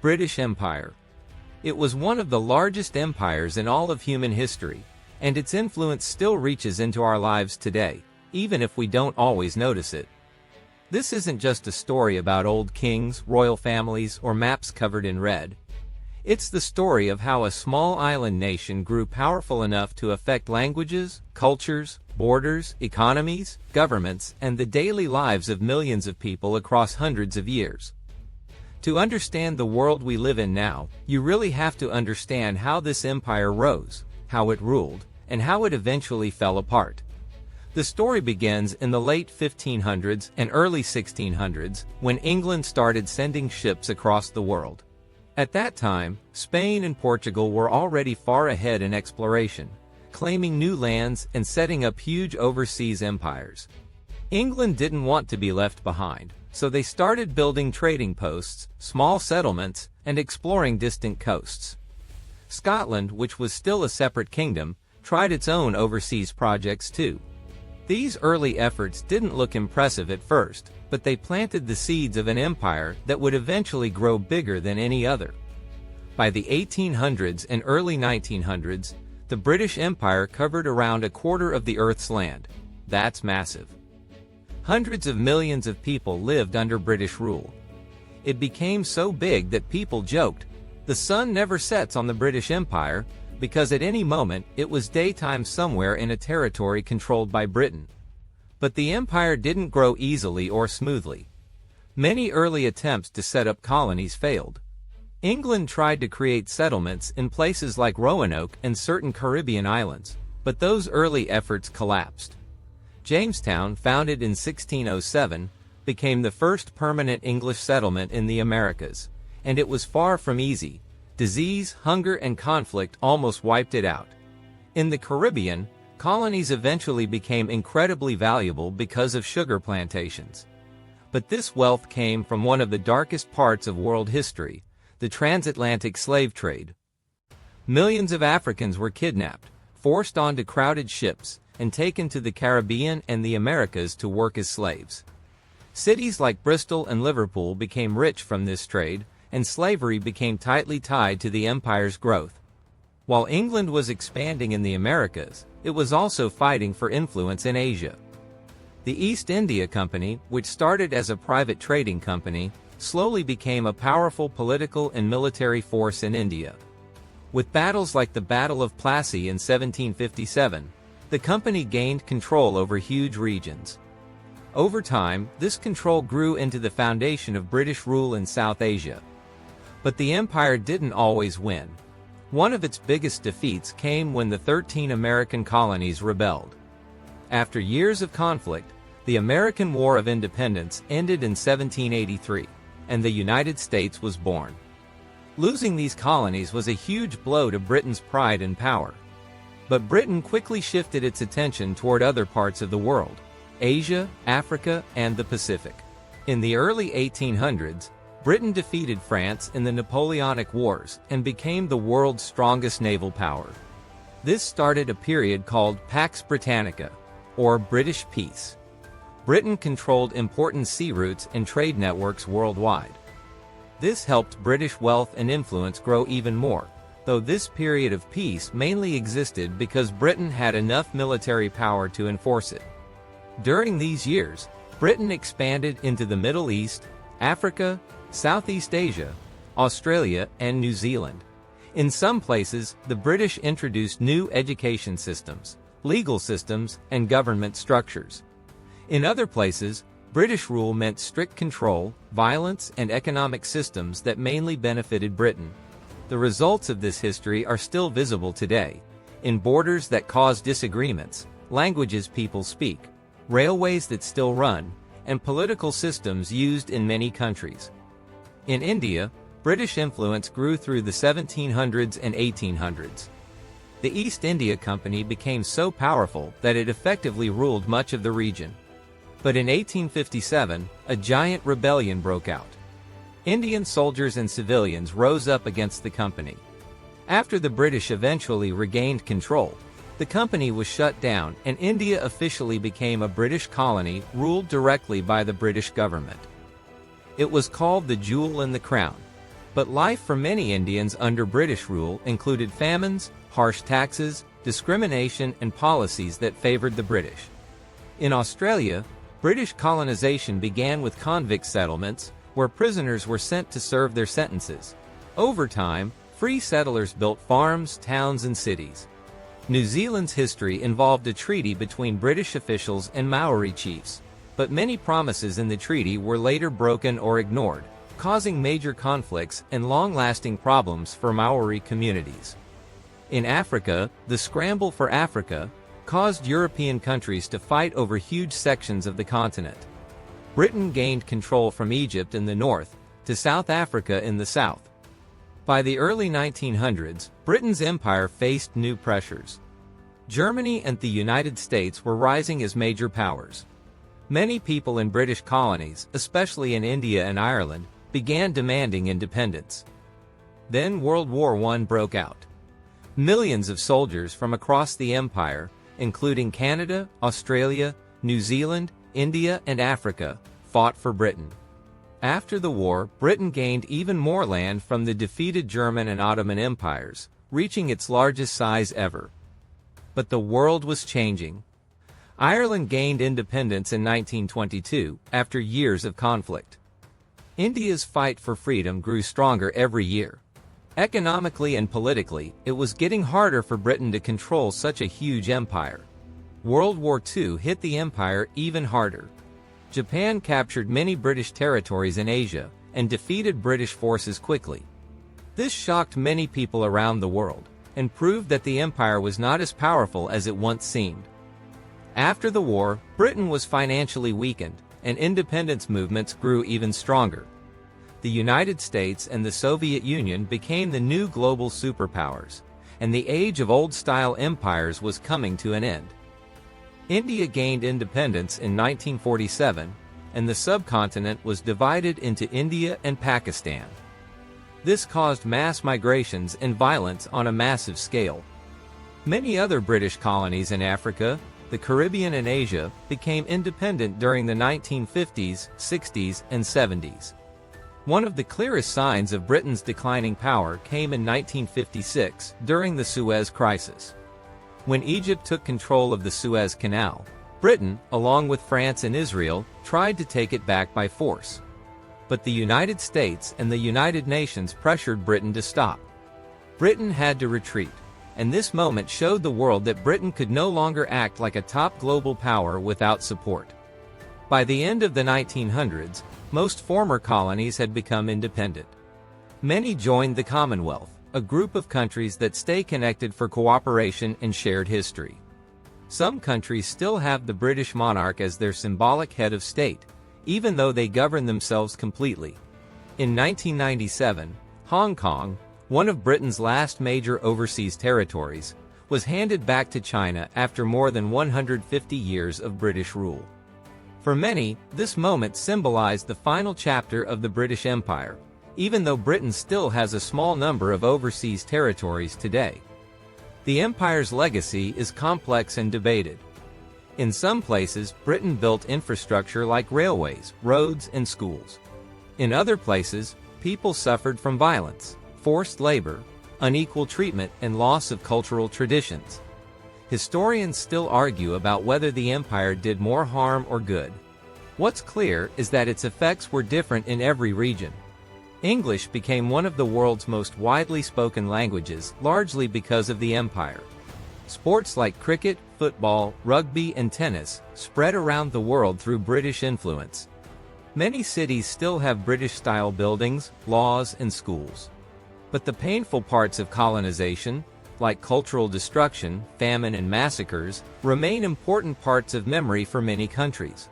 British Empire. It was one of the largest empires in all of human history, and its influence still reaches into our lives today, even if we don't always notice it. This isn't just a story about old kings, royal families, or maps covered in red. It's the story of how a small island nation grew powerful enough to affect languages, cultures, borders, economies, governments, and the daily lives of millions of people across hundreds of years. To understand the world we live in now, you really have to understand how this empire rose, how it ruled, and how it eventually fell apart. The story begins in the late 1500s and early 1600s, when England started sending ships across the world. At that time, Spain and Portugal were already far ahead in exploration, claiming new lands and setting up huge overseas empires. England didn't want to be left behind, so they started building trading posts, small settlements, and exploring distant coasts. Scotland, which was still a separate kingdom, tried its own overseas projects too. These early efforts didn't look impressive at first, but they planted the seeds of an empire that would eventually grow bigger than any other. By the 1800s and early 1900s, the British Empire covered around a quarter of the Earth's land. That's massive. Hundreds of millions of people lived under British rule. It became so big that people joked, the sun never sets on the British Empire, because at any moment it was daytime somewhere in a territory controlled by Britain. But the empire didn't grow easily or smoothly. Many early attempts to set up colonies failed. England tried to create settlements in places like Roanoke and certain Caribbean islands, but those early efforts collapsed. Jamestown, founded in 1607, became the first permanent English settlement in the Americas, and it was far from easy. Disease, hunger, and conflict almost wiped it out. In the Caribbean, colonies eventually became incredibly valuable because of sugar plantations. But this wealth came from one of the darkest parts of world history, the transatlantic slave trade. Millions of Africans were kidnapped, forced onto crowded ships, and taken to the Caribbean and the Americas to work as slaves. Cities like Bristol and Liverpool became rich from this trade, and slavery became tightly tied to the empire's growth. While England was expanding in the Americas, it was also fighting for influence in Asia. The East India Company, which started as a private trading company, slowly became a powerful political and military force in India. With battles like the Battle of Plassey in 1757, the company gained control over huge regions. Over time, this control grew into the foundation of British rule in South Asia. But the empire didn't always win. One of its biggest defeats came when the 13 American colonies rebelled. After years of conflict, the American War of Independence ended in 1783, and the United States was born. Losing these colonies was a huge blow to Britain's pride and power. But Britain quickly shifted its attention toward other parts of the world: Asia, Africa, and the Pacific. In the early 1800s, Britain defeated France in the Napoleonic Wars and became the world's strongest naval power. This started a period called Pax Britannica, or British Peace. Britain controlled important sea routes and trade networks worldwide. This helped British wealth and influence grow even more, though this period of peace mainly existed because Britain had enough military power to enforce it. During these years, Britain expanded into the Middle East, Africa, Southeast Asia, Australia, and New Zealand. In some places, the British introduced new education systems, legal systems, and government structures. In other places, British rule meant strict control, violence, and economic systems that mainly benefited Britain. The results of this history are still visible today, in borders that cause disagreements, languages people speak, railways that still run, and political systems used in many countries. In India, British influence grew through the 1700s and 1800s. The East India Company became so powerful that it effectively ruled much of the region. But in 1857, a giant rebellion broke out. Indian soldiers and civilians rose up against the company. After the British eventually regained control, the company was shut down and India officially became a British colony ruled directly by the British government. It was called the Jewel in the Crown. But life for many Indians under British rule included famines, harsh taxes, discrimination, and policies that favored the British. In Australia, British colonization began with convict settlements, where prisoners were sent to serve their sentences. Over time, free settlers built farms, towns, and cities. New Zealand's history involved a treaty between British officials and Maori chiefs, but many promises in the treaty were later broken or ignored, causing major conflicts and long-lasting problems for Maori communities. In Africa, the Scramble for Africa caused European countries to fight over huge sections of the continent. Britain gained control from Egypt in the north to South Africa in the south. By the early 1900s, Britain's empire faced new pressures. Germany and the United States were rising as major powers. Many people in British colonies, especially in India and Ireland, began demanding independence. Then World War I broke out. Millions of soldiers from across the empire, including Canada, Australia, New Zealand, India, and Africa, fought for Britain. After the war, Britain gained even more land from the defeated German and Ottoman empires, reaching its largest size ever. But the world was changing. Ireland gained independence in 1922, after years of conflict. India's fight for freedom grew stronger every year. Economically and politically, it was getting harder for Britain to control such a huge empire. World War II hit the empire even harder. Japan captured many British territories in Asia and defeated British forces quickly. This shocked many people around the world and proved that the empire was not as powerful as it once seemed. After the war, Britain was financially weakened, and independence movements grew even stronger. The United States and the Soviet Union became the new global superpowers, and the age of old-style empires was coming to an end. India gained independence in 1947, and the subcontinent was divided into India and Pakistan. This caused mass migrations and violence on a massive scale. Many other British colonies in Africa, the Caribbean, and Asia became independent during the 1950s, 60s, and 70s. One of the clearest signs of Britain's declining power came in 1956, during the Suez Crisis. When Egypt took control of the Suez Canal, Britain, along with France and Israel, tried to take it back by force. But the United States and the United Nations pressured Britain to stop. Britain had to retreat, and this moment showed the world that Britain could no longer act like a top global power without support. By the end of the 1900s, most former colonies had become independent. Many joined the Commonwealth, a group of countries that stay connected for cooperation and shared history. Some countries still have the British monarch as their symbolic head of state, even though they govern themselves completely. In 1997, Hong Kong, one of Britain's last major overseas territories, was handed back to China after more than 150 years of British rule. For many, this moment symbolized the final chapter of the British Empire, even though Britain still has a small number of overseas territories today. The empire's legacy is complex and debated. In some places, Britain built infrastructure like railways, roads, and schools. In other places, people suffered from violence, forced labor, unequal treatment, and loss of cultural traditions. Historians still argue about whether the empire did more harm or good. What's clear is that its effects were different in every region. English became one of the world's most widely spoken languages, largely because of the empire. Sports like cricket, football, rugby, and tennis spread around the world through British influence. Many cities still have British-style buildings, laws, and schools. But the painful parts of colonization, like cultural destruction, famine, and massacres, remain important parts of memory for many countries.